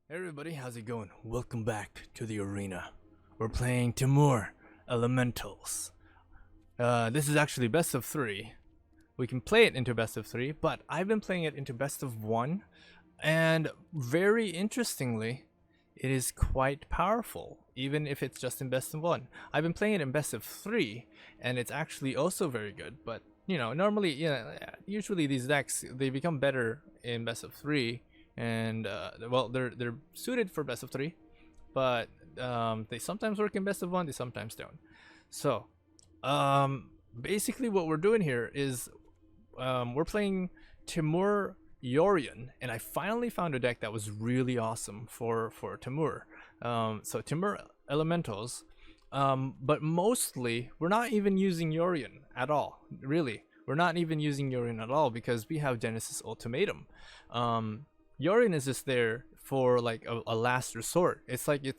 Hey everybody, how's it going? Welcome back to the arena. We're playing Temur Elementals. This is actually best of 3. We can play it into best of 3, but I've been playing it into best of 1, and very interestingly, it is quite powerful, even if it's just in best of 1. I've been playing it in best of 3, and it's actually also very good, but normally, usually these decks, they become better in best of 3, and well, they're suited for best of 3, but they sometimes work in best of 1, they sometimes don't. So basically what we're doing here is we're playing Temur Yorion, and I finally found a deck that was really awesome for Temur. So Temur Elementals, but mostly we're not even using Yorion at all. Really, we're not even using Yorion at all because we have Genesis Ultimatum. Yorion is just there for like a last resort. It's like your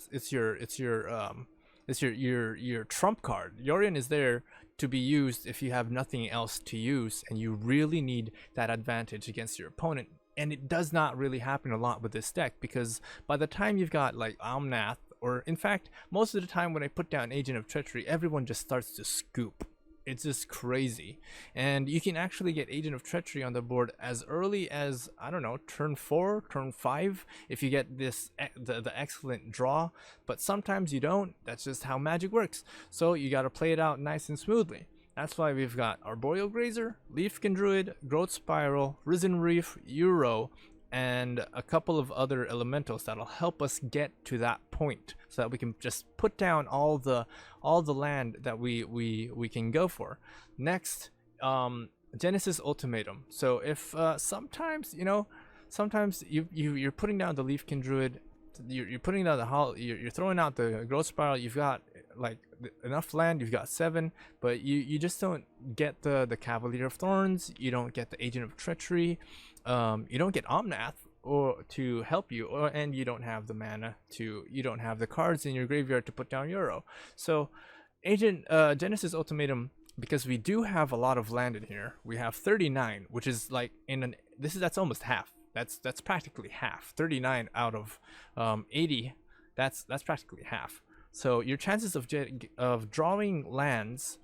trump card. Yorion is there to be used if you have nothing else to use and you really need that advantage against your opponent. And it does not really happen a lot with this deck because by the time you've got like Omnath, or in fact, most of the time when I put down Agent of Treachery, everyone just starts to scoop. It's just crazy. And you can actually get Agent of Treachery on the board as early as, I don't know, turn 4, turn 5, if you get this the excellent draw. But sometimes you don't. That's just how Magic works. So you got to play it out nice and smoothly. That's why we've got Arboreal Grazer, Leafkin Druid, Growth Spiral, Risen Reef, Euro, and a couple of other elementals that'll help us get to that point so that we can just put down all the land that we can go for. Next, Genesis Ultimatum. So if sometimes sometimes you're putting down the Leafkin Druid, you're putting down the you're throwing out the Growth Spiral, you've got like enough land, you've got 7, but you just don't get the Cavalier of Thorns, you don't get the Agent of Treachery, you don't get Omnath or to help you, and you don't have the mana you don't have the cards in your graveyard to put down Euro. So Genesis Ultimatum, because we do have a lot of land in here, we have 39, which is like that's almost half. That's practically half. 39 out of 80. That's practically half. So your chances of drawing lands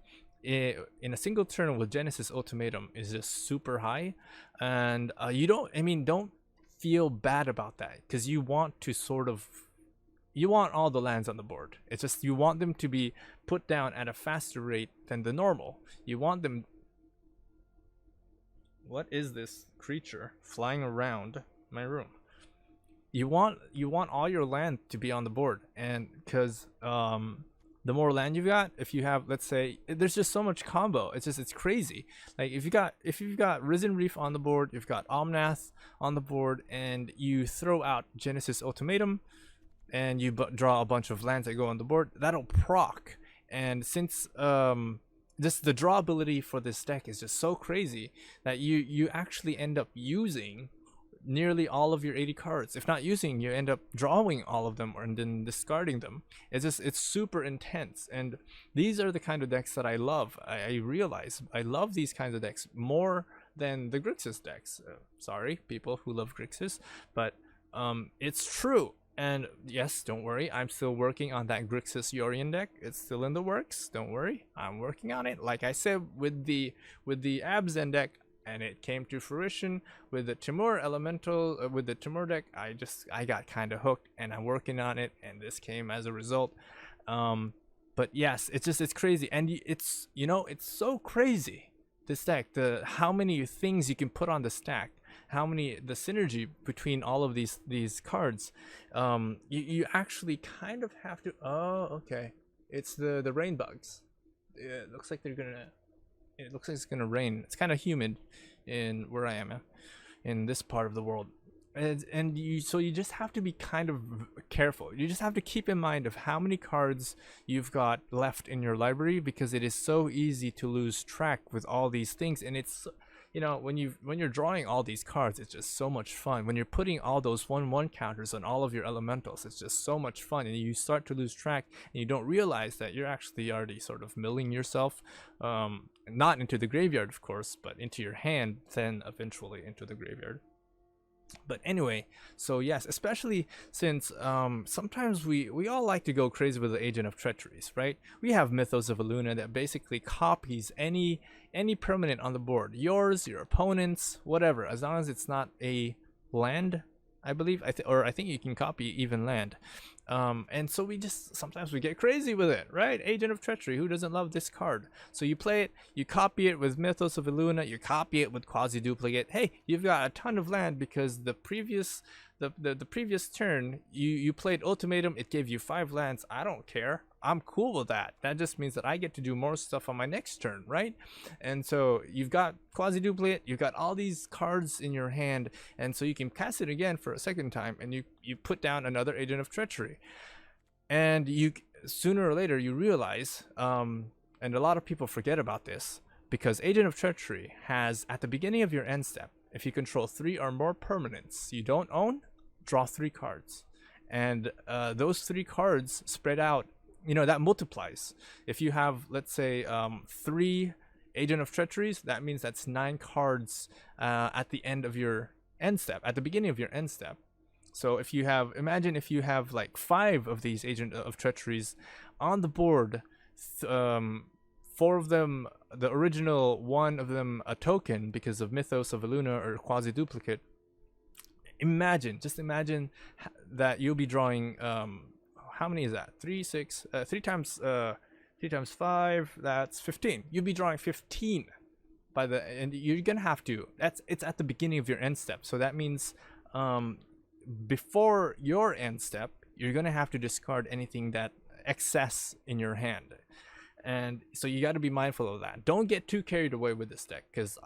in a single turn with Genesis Ultimatum is just super high, and don't feel bad about that because you want all the lands on the board. It's just you want them to be put down at a faster rate than the normal. You want them. What is this creature flying around my room? You want all your land to be on the board, and because the more land you've got, if you have, let's say, there's just so much combo, it's crazy. Like if you've got Risen Reef on the board, you've got Omnath on the board, and you throw out Genesis Ultimatum and you draw a bunch of lands that go on the board, that'll proc. And since just the draw ability for this deck is just so crazy that you actually end up using nearly all of your 80 cards. If not using, you end up drawing all of them and then discarding them. It's super intense, and these are the kind of decks that I love. I realize I love these kinds of decks more than the Grixis decks. Sorry, people who love Grixis, but it's true. And yes, don't worry, I'm still working on that Grixis Yorion deck. It's still in the works. Don't worry, I'm working on it. Like I said, with the Abzen deck, and it came to fruition with the Temur Elemental, with the Temur deck. I got kind of hooked, and I'm working on it, and this came as a result. But yes, it's crazy, and it's so crazy, this deck, how many things you can put on the stack, the synergy between all of these cards. You actually kind of have to. Oh, okay, it's the rain bugs. It looks like it's gonna rain. It's kind of humid in where I am in this part of the world, and you just have to be kind of careful. You just have to keep in mind of how many cards you've got left in your library, because it is so easy to lose track with all these things. And it's when you're drawing all these cards, it's just so much fun. When you're putting all those 1/1 counters on all of your elementals, it's just so much fun, and you start to lose track, and you don't realize that you're actually already sort of milling yourself, not into the graveyard, of course, but into your hand, then eventually into the graveyard. But anyway, so yes, especially since sometimes we all like to go crazy with the Agent of Treacheries, right? We have Mythos of Illuna that basically copies any permanent on the board, yours, your opponent's, whatever, as long as it's not a land, I believe. I think you can copy even land. And so we just sometimes we get crazy with it, right? Agent of Treachery, who doesn't love this card? So you play it, you copy it with Mythos of Illuna, you copy it with Quasi Duplicate. Hey, you've got a ton of land because the previous previous turn you played Ultimatum, it gave you 5 lands. I don't care. I'm cool with that. That just means that I get to do more stuff on my next turn, right? And so you've got Quasi Duplicate, you've got all these cards in your hand, and so you can cast it again for a second time, and you put down another Agent of Treachery. And you sooner or later you realize, and a lot of people forget about this, because Agent of Treachery has, at the beginning of your end step, if you control 3 or more permanents you don't own, draw 3 cards. And those 3 cards spread out, that multiplies. If you have, let's say, 3 Agent of Treacheries, that means that's 9 cards at the end of your end step, at the beginning of your end step. So if you have, imagine if you have like 5 of these Agent of Treacheries on the board, 4 of them, the original, 1 of them a token because of Mythos of Illuna or Quasi Duplicate. Just imagine that you'll be drawing, how many is that? 3 times 5, that's 15. You'll be drawing 15 and you're gonna have to. It's at the beginning of your end step. So that means before your end step, you're gonna have to discard anything that excess in your hand. And so you got to be mindful of that. Don't get too carried away with this deck, because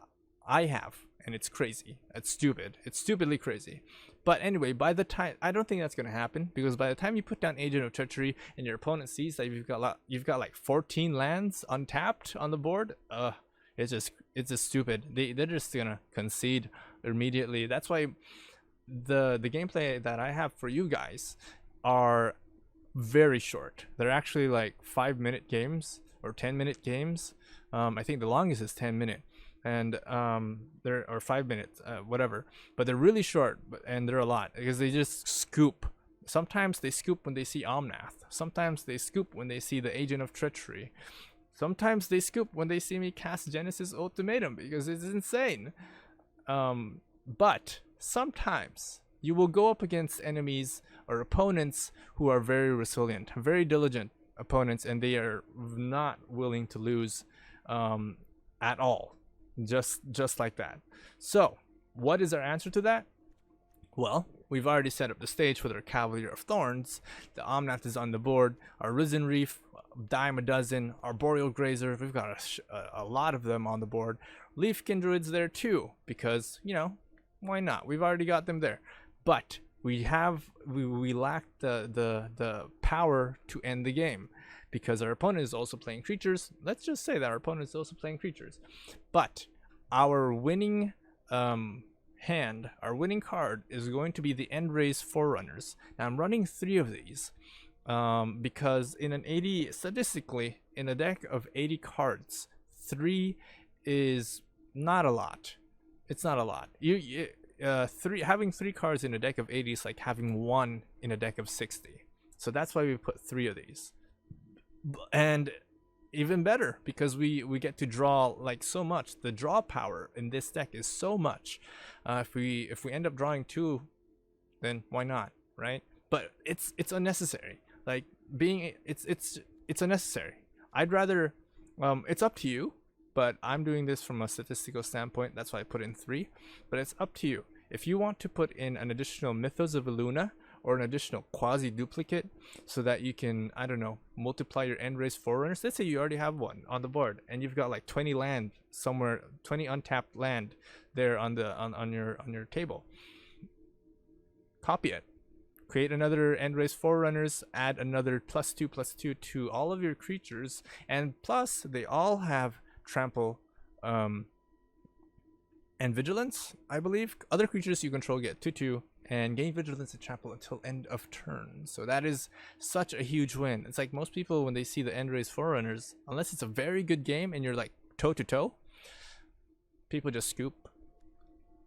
I have, and it's crazy. It's stupid. It's stupidly crazy. But anyway, by the time, I don't think that's gonna happen, because by the time you put down Agent of Treachery and your opponent sees that you've got like 14 lands untapped on the board, it's just stupid. They're just gonna concede immediately. That's why the gameplay that I have for you guys are very short. They're actually like 5-minute games or 10-minute games. I think the longest is 10-minute, and or 5 minutes, whatever. But they're really short, and they're a lot because they just scoop. Sometimes they scoop when they see Omnath. Sometimes they scoop when they see the Agent of Treachery. Sometimes they scoop when they see me cast Genesis Ultimatum, because it's insane. But sometimes you will go up against enemies or opponents who are very resilient, very diligent opponents, and they are not willing to lose at all, just like that. So what is our answer to that? Well, we've already set up the stage with our Cavalier of Thorns. The Omnath is on the board. Our Risen Reef, dime a dozen. Our Boreal Grazer, we've got a lot of them on the board. Leafkin Druid's there too, because, why not? We've already got them there. But we lack the power to end the game, because our opponent is also playing creatures. Let's just say that our opponent is also playing creatures. But our winning hand, our winning card, is going to be the Endrace Forerunners. Now I'm running 3 of these because in an 80, statistically, in a deck of 80 cards, 3 is not a lot. It's not a lot. Having 3 cards in a deck of 80 is like having 1 in a deck of 60. So that's why we put 3 of these. And even better, because we get to draw like so much. The draw power in this deck is so much. If we end up drawing 2, then why not, right? But it's unnecessary. Like it's unnecessary. I'd rather it's up to you, but I'm doing this from a statistical standpoint. That's why I put in 3. But it's up to you. If you want to put in an additional Mythos of Illuna or an additional Quasi Duplicate so that you can, I don't know, multiply your Endrace Forerunners. Let's say you already have one on the board and you've got like 20 land somewhere, 20 untapped land there on your table. Copy it. Create another Endrace Forerunners, add another +2/+2 to all of your creatures, and plus they all have trample and vigilance, I believe. Other creatures you control get 2/2 and gain vigilance and trample until end of turn. So that is such a huge win. It's like most people, when they see the Endrace Forerunners, unless it's a very good game and you're like toe to toe, people just scoop.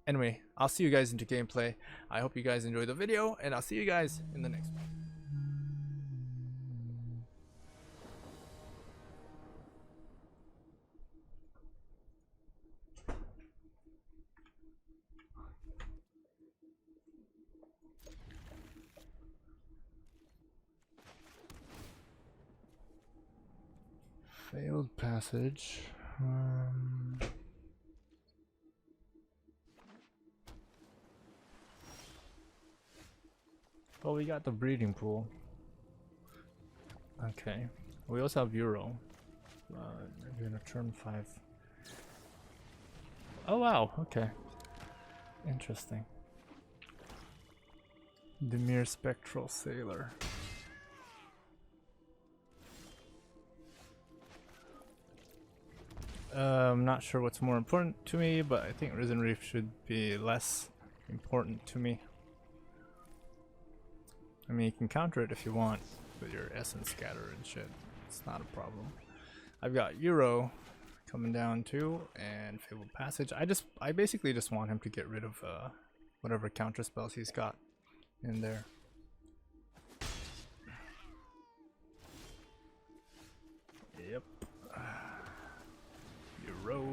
Anyway, I'll see you guys into gameplay. I hope you guys enjoy the video, and I'll see you guys in the next one. Failed passage. Well, we got the breeding pool. Okay. We also have Euro. We're gonna turn 5. Oh wow, okay. Interesting. Temur Spectral Sailor. I'm not sure what's more important to me, but I think Risen Reef should be less important to me. I mean, you can counter it if you want with your Essence Scatter and shit. It's not a problem. I've got Euro coming down too, and Fabled Passage. I basically just want him to get rid of whatever counter spells he's got in there. Yep. Euro.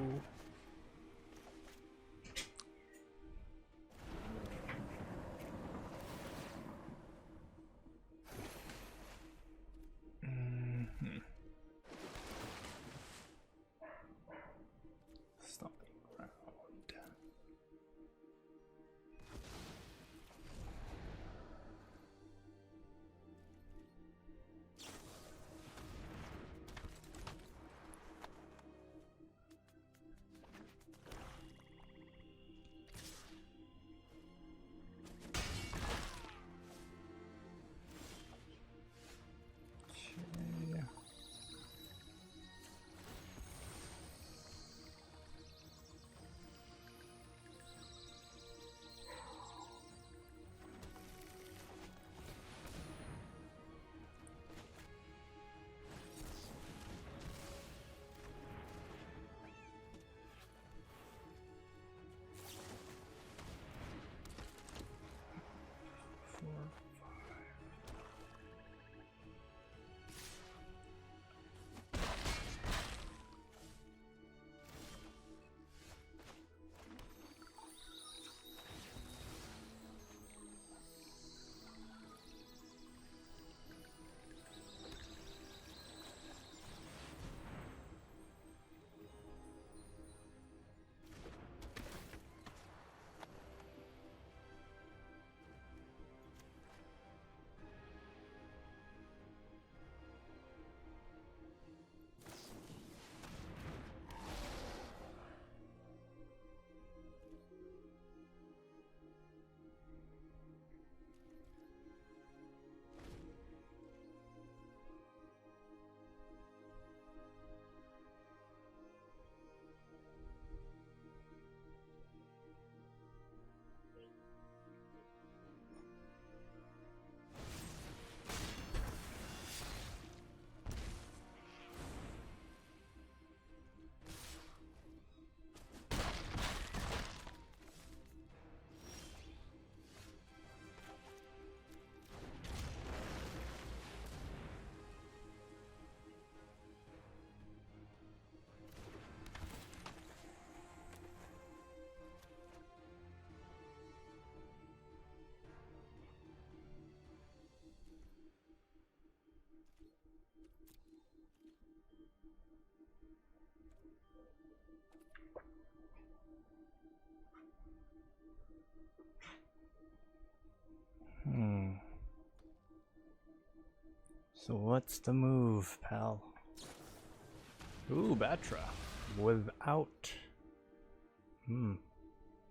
Stomping around. So what's the move, pal? Ooh, Batra. Without.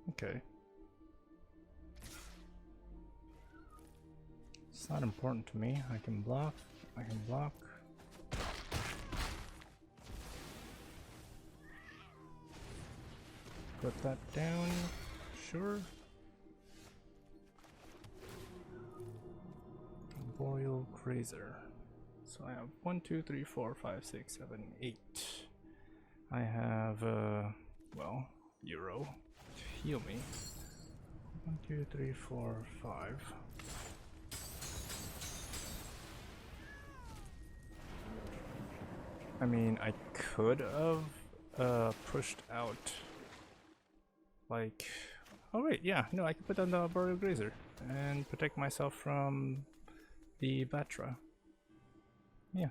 Okay. It's not important to me. I can block. I can block. Put that down. Sure. Boreal Grazer. So I have 1, 2, 3, 4, 5, 6, 7, 8. I have, well, Euro to heal me. 1, 2, 3, 4, 5. I mean, I could have pushed out, like, oh wait, yeah, no, I could put down the Boreal Grazer and protect myself from the Batra. Yeah.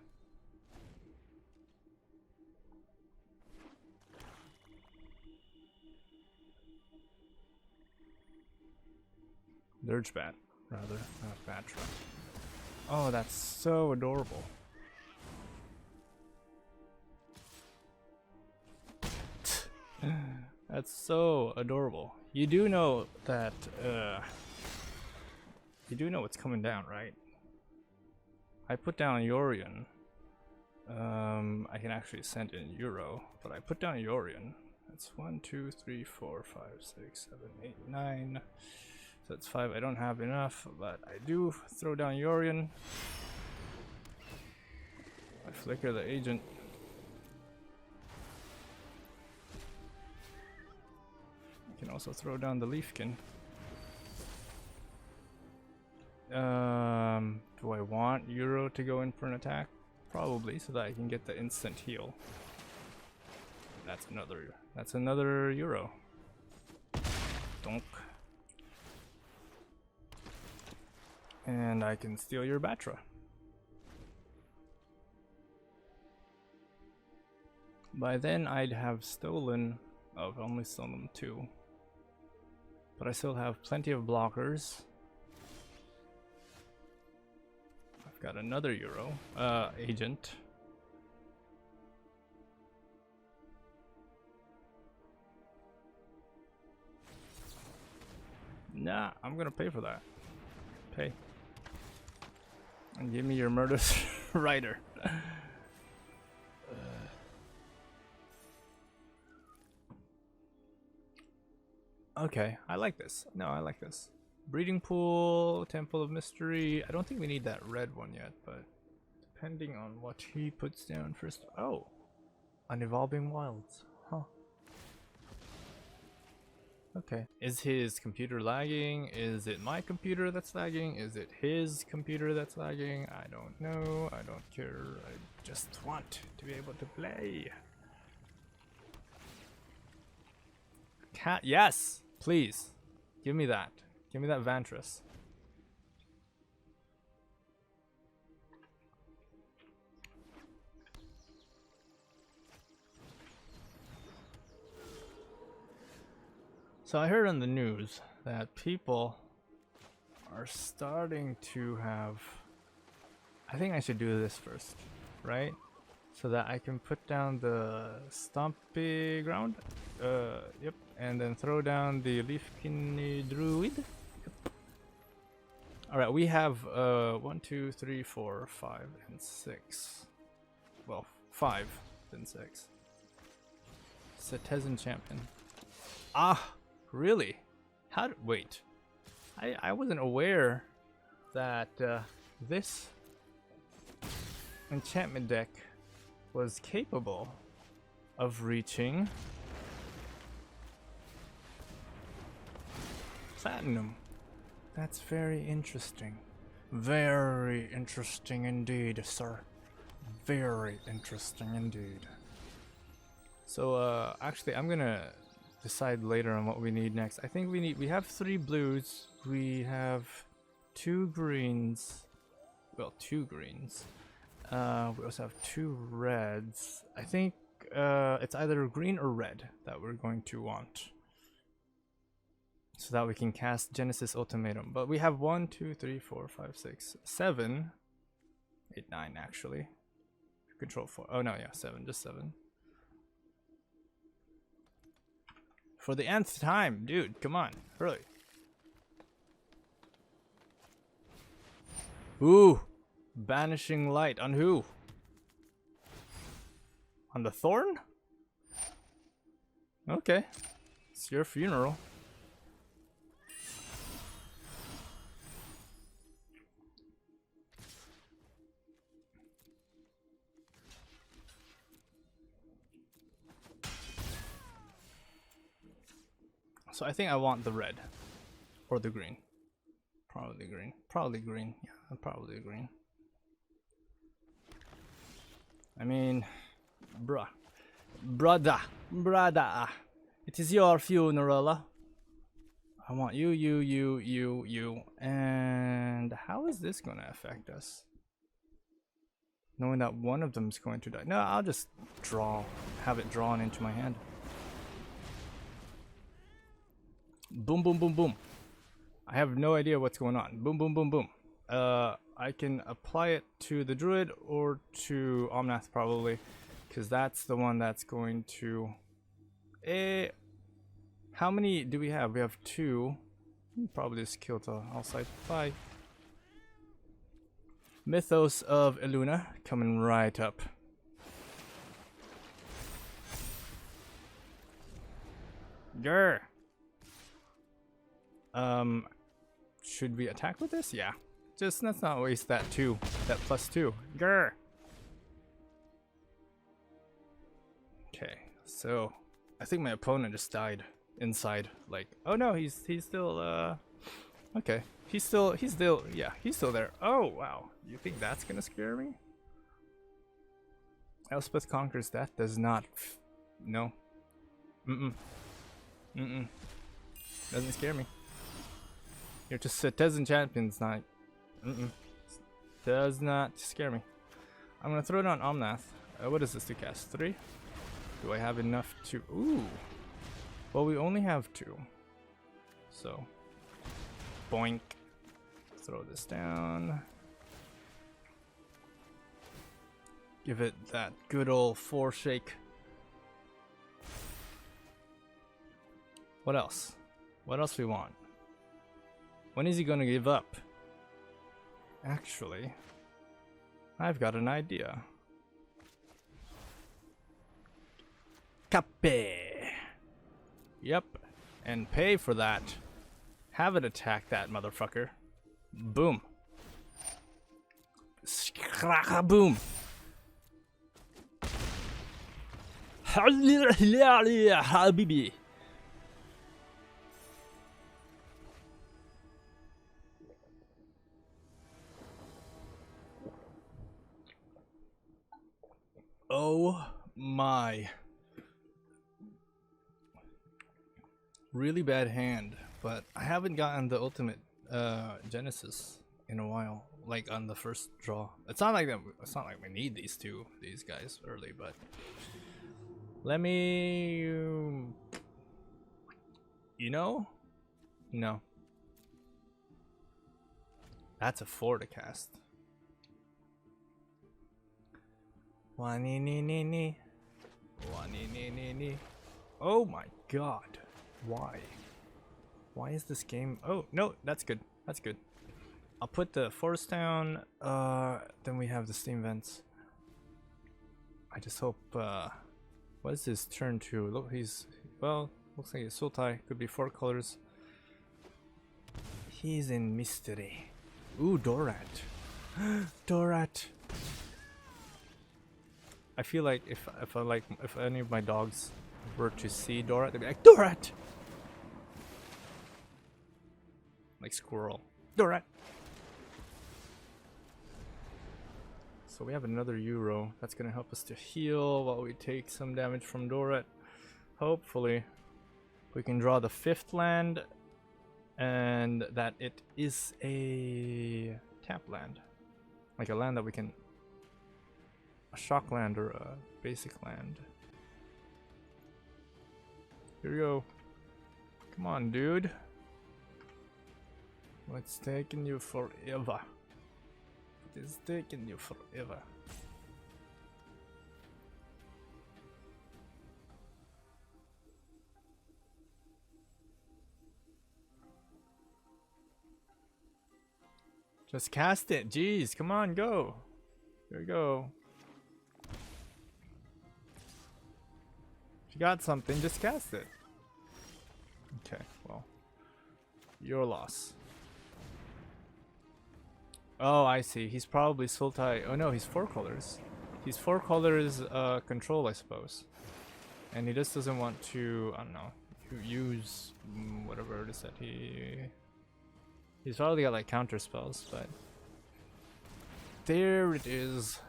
Dirge Bat, rather, not Batra. Oh, that's so adorable. That's so adorable. You do know that, you do know what's coming down, right? I put down Yorion. I can actually send in Euro, but I put down Yorion. That's 1, 2, 3, 4, 5, 6, 7, 8, 9. So that's 5. I don't have enough, but I do throw down Yorion. I flicker the agent. I can also throw down the Leafkin. Do I want Euro to go in for an attack? Probably, so that I can get the instant heal. That's another Euro. Donk. And I can steal your Batra. By then I'd have stolen, oh, I've only stolen 2. But I still have plenty of blockers. I've got another Euro, agent. Nah, I'm gonna pay for that. Pay. And give me your murderous rider. Okay, I like this. No, I like this. Breeding Pool, Temple of Mystery. I don't think we need that red one yet, but depending on what he puts down first. Oh, an Evolving Wilds. Huh. Okay. Is his computer lagging? Is it my computer that's lagging? Is it his computer that's lagging? I don't know. I don't care. I just want to be able to play. Cat, yes! Please. Give me that. Give me that Vantress. So I heard on the news that people are starting to have... I think I should do this first, right? So that I can put down the Stompy Ground. Yep. And then throw down the Leafkin Druid. Yep. Alright, we have 1, 2, 3, 4, 5, and 6. Well, 5, then 6. Cetizen Champion. Ah, really? How did, wait. I wasn't aware that this enchantment deck was capable of reaching Platinum. That's very interesting. Very interesting indeed, sir. Very interesting indeed. So actually I'm gonna decide later on what we need next. I think we have 3 blues, we have 2 greens, well, 2 greens. We also have 2 reds. I think it's either green or red that we're going to want, so that we can cast Genesis Ultimatum. But we have 1, 2, 3, 4, 5, 6, 7, 8, 9 actually. Control 4. Oh no, yeah, 7, just 7. For the nth time, dude, come on, hurry. Ooh, Banishing Light on who? On the Thorn? Okay, it's your funeral. So I think I want the red. Or the green. Probably green. Probably green. Yeah, probably green. I mean, bruh. Brother. Brother. It is your funeral. I want you, you. And how is this going to affect us? Knowing that one of them is going to die. No, I'll just have it drawn into my hand. Boom, boom, boom, boom. I have no idea what's going on. Boom, boom, boom, boom. I can apply it to the druid or to Omnath probably, because that's the one that's going to... how many do we have? We have 2. Probably just kill to outside. Bye. Mythos of Eluna coming right up. Grr. Should we attack with this? Yeah. Just let's not waste that +2. Grr. Okay, so I think my opponent just died inside. Like, oh no, he's still okay. He's still there. Oh wow. You think that's gonna scare me? Elspeth Conquers Death does not no. Doesn't scare me. You're just Citizen Champions not does not scare me. I'm gonna throw it on Omnath. What is this to cast? 3? Do I have enough to... Ooh. Well, we only have 2. So. Boink. Throw this down. Give it that good old 4 shake. What else? What else we want? When is he gonna give up? Actually, I've got an idea. Cape. Yep. And pay for that. Have it attack that motherfucker. Boom. Boom. Habibi. Oh my. Really bad hand, but I haven't gotten the ultimate Genesis in a while, like on the first draw. It's not like we need these guys early, but let me you know? No. That's a 4 to cast. Wani-ni-ni-ni. Wani-ni-ni-ni. Oh my god. Why? Why is this game... Oh, no, that's good. That's good. I'll put the force down. Then we have the steam vents. I just hope... what is this turn 2? Look, he's... Well, looks like he's Sultai. Could be 4 colors. He's in mystery. Ooh, Dorat. Dorat. I feel like if any of my dogs were to see Dorat, they'd be like, Dorat! Like squirrel. Dorat! So we have another Euro. That's gonna help us to heal while we take some damage from Dorat. Hopefully we can draw the 5th land and that it is a tap land. Like a land that we can... A shock land or a basic land. Here we go. Come on, dude. It's taking you forever. It is taking you forever. Just cast it. Jeez, come on, go. Here we go. If you got something, just cast it. Okay, well. Your loss. Oh, I see. He's probably Sultai. Oh no, he's 4 colors. He's 4 colors control, I suppose. And he just doesn't want to, I don't know, use whatever it is that he He's probably got like counter spells, but there it is.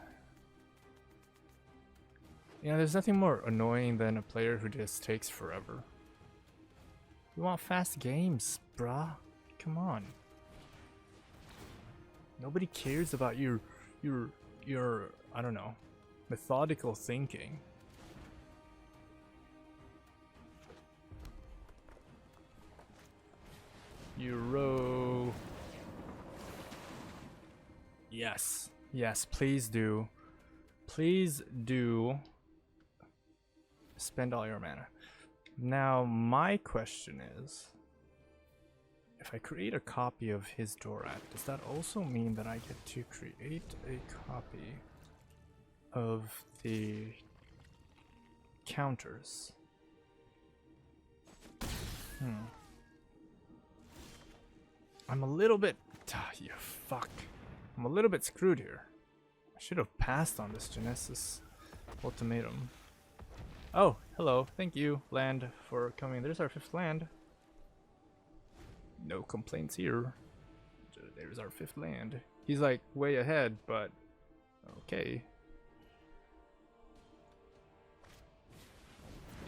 You know, there's nothing more annoying than a player who just takes forever. We want fast games, bruh. Come on. Nobody cares about your I don't know, methodical thinking. Euro. Yes. Yes, please do. Please do spend all your mana. Now, my question is, if I create a copy of his Dorat, does that also mean that I get to create a copy of the counters? I'm a little bit... you fuck. I'm a little bit screwed here. I should have passed on this Genesis Ultimatum. Oh, hello. Thank you, land, for coming. There's our 5th land. No complaints here. There's our 5th land. He's like way ahead, but okay.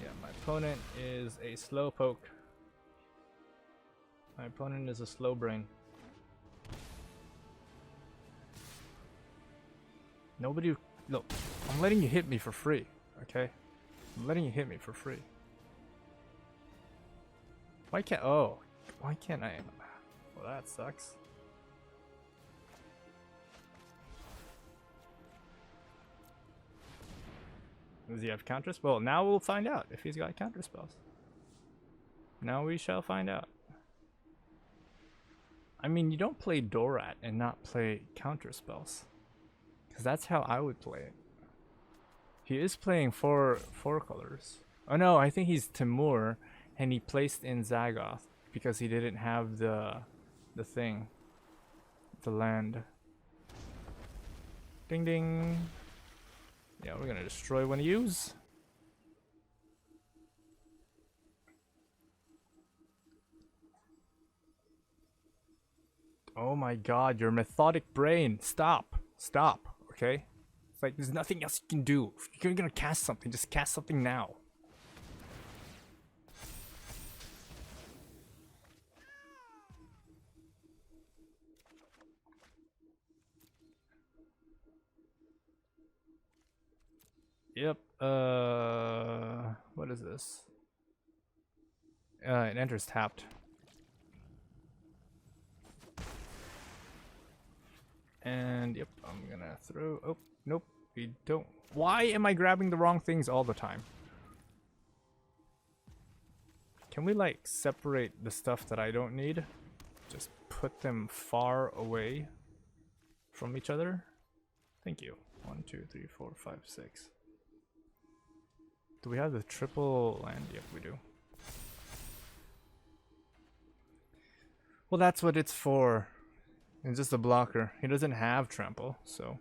Yeah, my opponent is a slowpoke. My opponent is a slow brain. Nobody... Look, I'm letting you hit me for free, okay? I'm letting you hit me for free. Why can't... Oh, why can't I... Well, that sucks. Does he have counter spells? Well, now we'll find out if he's got counter spells. Now we shall find out. I mean, you don't play Dorat and not play counter spells. Because that's how I would play it. He is playing four colors. Oh no, I think he's Temur, and he placed in Zagoth because he didn't have the thing. The land. Ding ding. Yeah, we're gonna destroy one of yous. Oh my god, your methodic brain. Stop. Stop, okay? It's like there's nothing else you can do. If you're gonna cast something, just cast something now. Yep, what is this? It enters tapped. And yep, I'm gonna throw... Oh, nope, we don't... Why am I grabbing the wrong things all the time? Can we like separate the stuff that I don't need? Just put them far away from each other? Thank you. 1, 2, 3, 4, 5, 6. Do we have the triple land? Yep, we do. Well, that's what it's for. It's just a blocker. He doesn't have trample, so...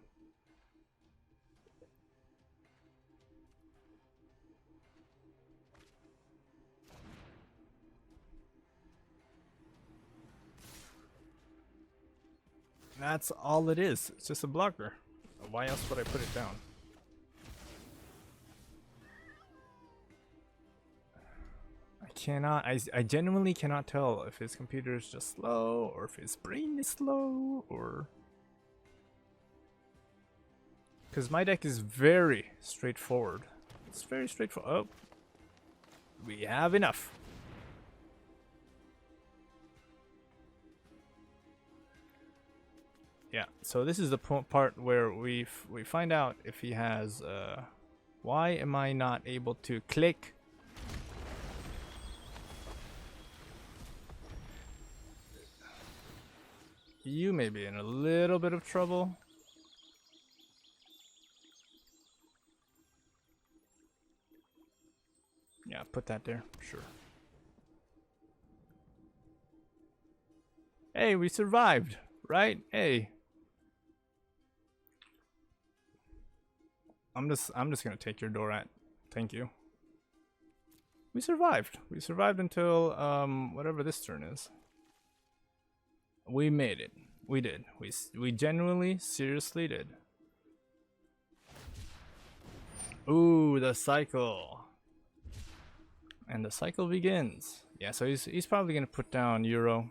That's all it is. It's just a blocker. Why else would I put it down? I genuinely cannot tell if his computer is just slow or if his brain is slow or... Because my deck is very straightforward. It's very straightforward. Oh, we have enough. Yeah, so this is the part where we find out if he has... why am I not able to click? You may be in a little bit of trouble. Yeah, put that there, sure. Hey, we survived, right? Hey. I'm just gonna take your Dorat. Thank you. We survived. We survived until whatever this turn is. We made it. We did. We genuinely, seriously did. Ooh, the cycle. And the cycle begins. Yeah, so he's probably gonna put down Euro.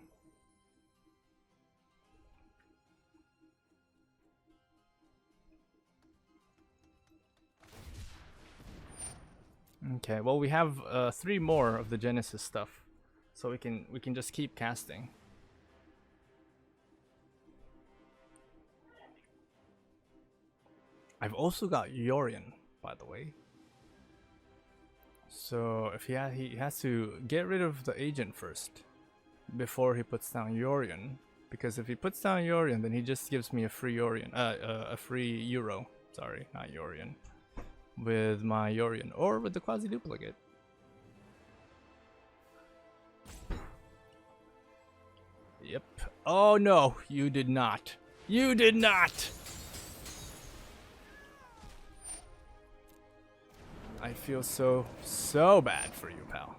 Okay, well we have 3 more of the Genesis stuff, so we can just keep casting. I've also got Yorion, by the way. So if he has to get rid of the agent first before he puts down Yorion, because if he puts down Yorion, then he just gives me a free Yorion, a free Euro. Sorry, not Yorion. With my Yorion or with the quasi duplicate. Yep. Oh no, you did not. You did not. I feel so bad for you, pal.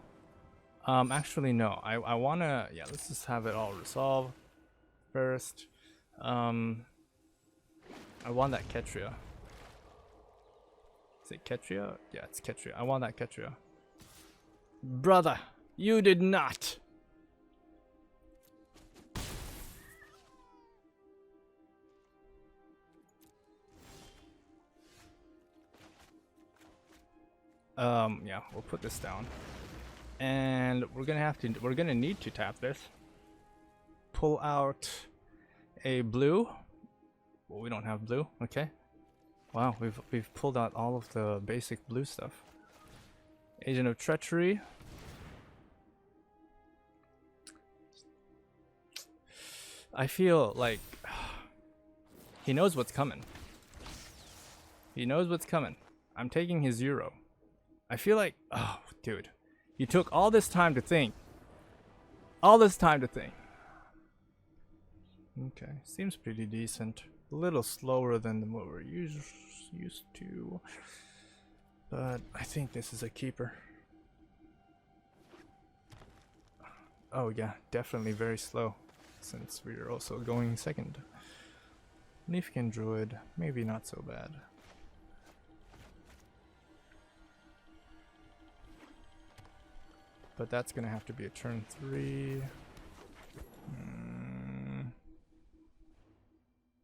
Actually no. I wanna, yeah, let's just have it all resolve first. I want that Ketria. Is it Ketria? Yeah, it's Ketria. I want that Ketria. Brother, you did not. Yeah, we'll put this down. And we're gonna need to tap this. Pull out a blue. Well, we don't have blue, okay. Wow, we've pulled out all of the basic blue stuff. Agent of Treachery. I feel like he knows what's coming. He knows what's coming. I'm taking his Euro. I feel like, oh, dude, you took all this time to think. All this time to think. Okay, seems pretty decent. A little slower than what we're used to, but I think this is a keeper. Oh yeah, definitely very slow, since we're also going second. Leafkin Druid, maybe not so bad. But that's gonna have to be a turn 3.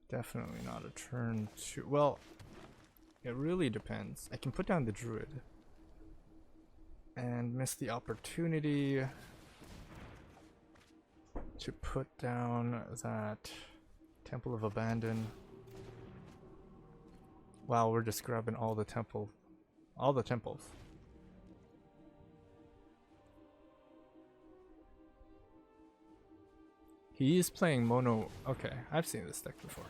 Definitely not a turn 2. Well, it really depends. I can put down the Druid and miss the opportunity to put down that Temple of Abandon. Wow, we're just grabbing all the temples. He is playing mono. Okay, I've seen this deck before.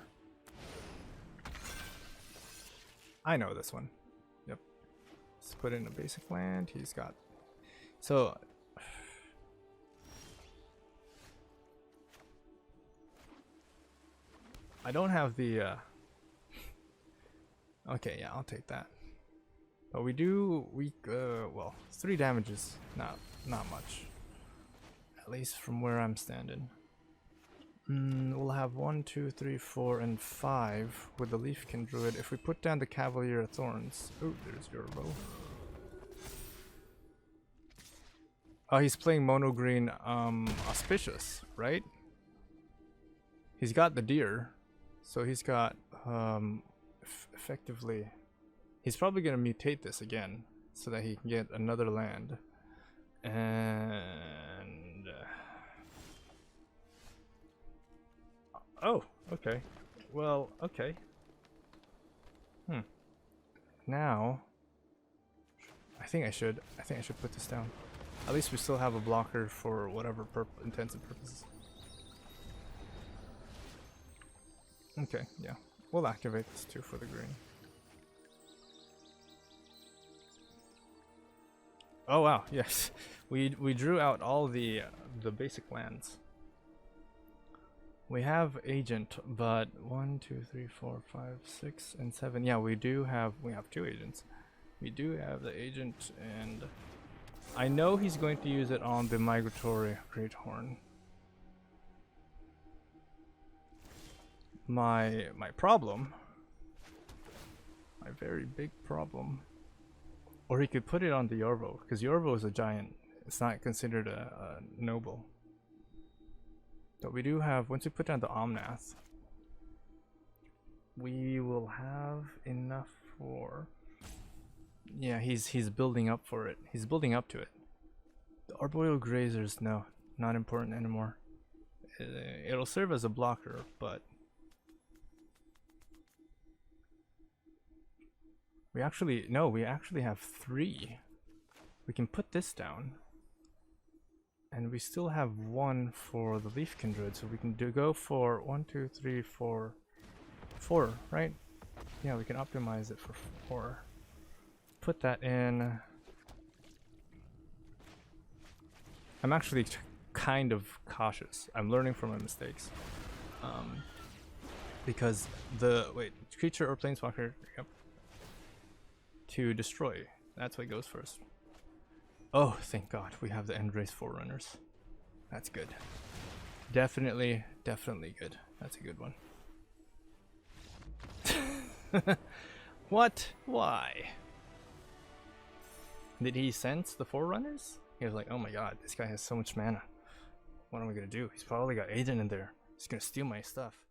I know this one. Yep. Let's put in a basic land. He's got. So. I don't have the. Okay, yeah, I'll take that. But we do. Well, 3 damages. Not much. At least from where I'm standing. We'll have 1, 2, 3, 4, and 5 with the Leafkin Druid. If we put down the Cavalier of Thorns. Oh, there's your bow. Oh, he's playing mono green Auspicious, right? He's got the deer, so he's got effectively. He's probably gonna mutate this again so that he can get another land. And oh, okay. Well, okay. Now, I think I should put this down. At least we still have a blocker for whatever intents and purposes. Okay, yeah. We'll activate this too for the green. Oh wow, yes. We drew out all the basic lands. We have agent, but 1, 2, 3, 4, 5, 6, and 7. Yeah, we have 2 agents. We do have the agent, and I know he's going to use it on the migratory Great Horn. my problem, my very big problem. Or he could put it on the Yorvo, because Yorvo is a giant. It's not considered a noble. But we do have, once we put down the Omnath, we will have enough for... Yeah, he's building up for it. He's building up to it. The Arboreal Grazers, no, not important anymore. It'll serve as a blocker, but... We actually have 3. We can put this down. And we still have 1 for the Leaf Kindred, so we can go for 1, 2, 3, 4, 4, right? Yeah, we can optimize it for 4. Put that in. I'm actually kind of cautious. I'm learning from my mistakes. Because creature or planeswalker, yep. To destroy. That's what goes first. Oh, thank God, we have the Endrace Forerunners. That's good. Definitely good. That's a good one. What? Why? Did he sense the Forerunners? He was like, oh my God, this guy has so much mana. What am I gonna do? He's probably got Aiden in there. He's gonna steal my stuff.